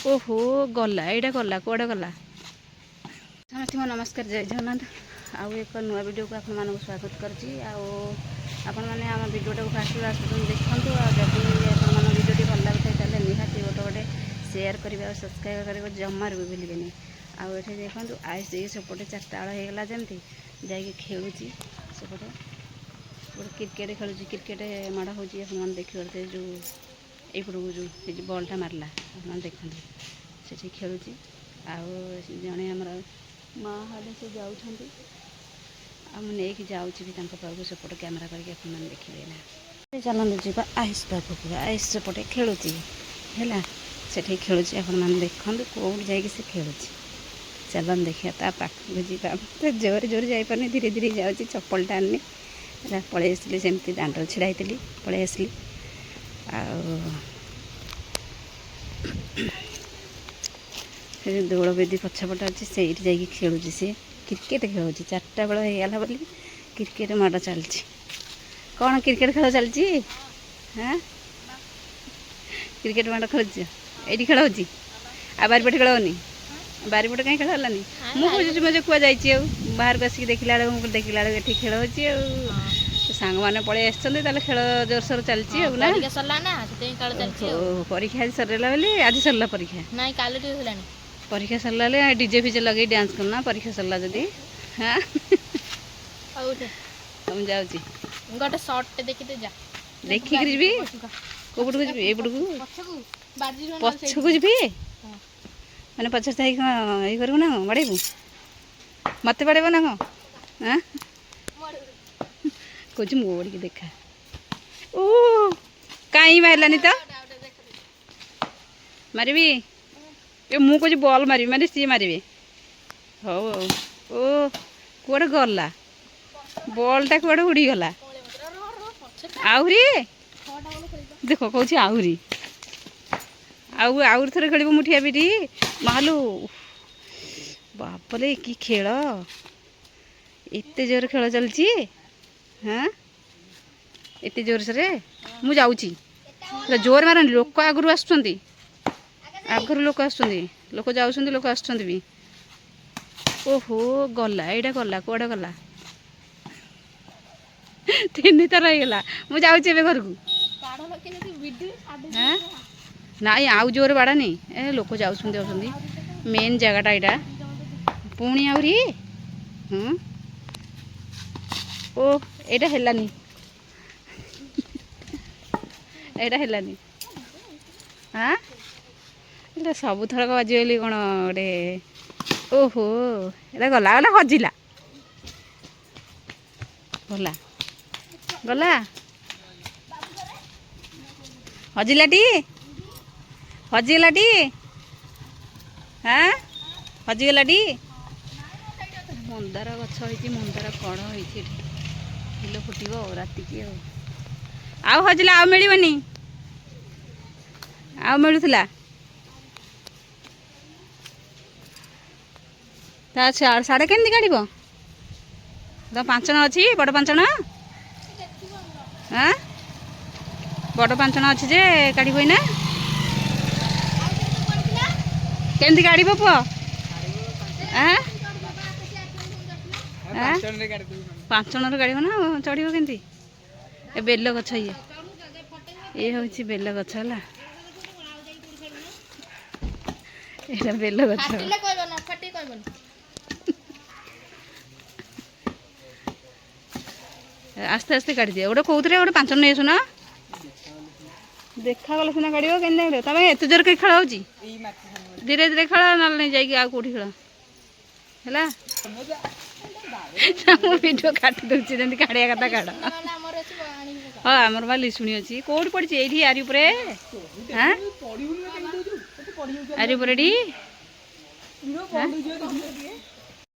ओहो गला एटा गला कौड़े गला समस्त नमस्कार जय जगन्नाथ आउ एक नुआ वीडियो को आपण मानक स्वागत करछि आपण मैंने आम वीडियो को फास्ट लास्ट देखूँ जब आप वीडियो भल लगे तेल निहाती गोटे गोटे सेयार करेंगे और सब्सक्राइब करेंगे जमार भी भूलें आउ ये देखूँ आइस ये सेपटे 4टा बेल होगा जमी जाकि खेलुची सेपटे गोटे क्रिकेट खेलुची क्रिकेट माड़ हो देखिए जो यपड़क जो बल्टा मारला आप देखते से खेलुची आउ जड़े आमर माँ हाले से जाऊँगी आके जाऊँगी भी पाखु सेपटे कैमेरा करके देखिए ना चलते जी आयुष पाखक आयुष सेपटे खेलुची है से खेलुची आप देखते कौट जा खेलुची चलन देखिए ता पाखक जावा तो जोर जोर जापार धीरे धीरे जाऊँगी चप्पलटा आनी पलि आसली सेमती दांड छिड़ा पलि आसली दौड़ बेदी पछपट अच्छे से खेलुची सी क्रिकेट खेलुची 4टा बेल होगा बोली क्रिकेट माड़ चलती कौन क्रिकेट खेल चलती हाँ क्रिकेट माड़ खेल ये खेल हो बारीपटे खेल होनी बारीपटे कहीं खेल है मुझे मुझे कह जाइए बाहर को आसिक देखला देखला ये खेल हो सांग मैंने पलि आसते खेल जोरसोर चलती परीक्षा आज सरला बोली आज सरला परीक्षा परीक्षा सरला डीजे फिजे लगे डांस करना परीक्षा सरला जदि हाँ तुम जाऊँगी गोटे शॉर्ट देखी जा देखिक जी कौट को जी एपटू पछक जी मैंने पचास कौन ये करूँ ना बाड़ेबू मत बाड़ेब ना कौन हाँ कौच मोड़ के देखा ओ कहीं मारलानी तो मारबी ये मु कौच बॉल मारि मारे सी मारे हो ओ कौड़े गला बॉलटा कौड़े उड़ीगला आहरी देख कौच आहरी आउर थोड़े खेल मुठिया पिटी मालू बापरे कि खेल एते जोर खेल चलती हाँ एते जोर से मु जाऊँगी जोर मारनी लोक आगु आसुँच आगु लोक लोक जाऊँ लोक आसुँच भी ओहो गला एटा गला कौड़े गला 3 थर होगा मुझे जाऊँगी घर को हाँ नाई आउ जोर बाड़ानी ए लोक जाऊँ मेन जगटा यहाँ पुणी आहरी ओ एटा हेलानी एटा हेलानी हाँ ये सब थरक बाजीगली कौन गोटे ओहो ये गला गला हजिला गला गला हजिलाटी हजिगलाटी हाँ हजिगलाटी मंदार गछ होती मंदार कड़ होती फुल फुटब रातिकी आउ हजिला आउ मिलनी आउ मिलूला साढ़े केमती काढ़ तो 5 जण अच्छी बड़ 5 जण हाँ बड़ 5 जण अच्छी जे काढ़ ना केमती काढ़ पुआ हाँ 5 जण गाड़ ना चढ़ केमती ए बेल गछ ये हूँ बेल गछ है बेल गछ आस्ते आस्ते काढ़ दिए गोटे कौन गोटे 5 जण नहीं आसुना देखा गला सीना काढ़ के तुम एत जोर कहीं खेल हो धीरे धीरे खेल ना नहीं जाकि आउ कौटी खेल है वीडियो काटी दूसरी जमी काढ़िया कथा काढ़ हाँ आमर बा लिशुणी अच्छी कौट पड़ी ये आरी पर हाँ आरी पर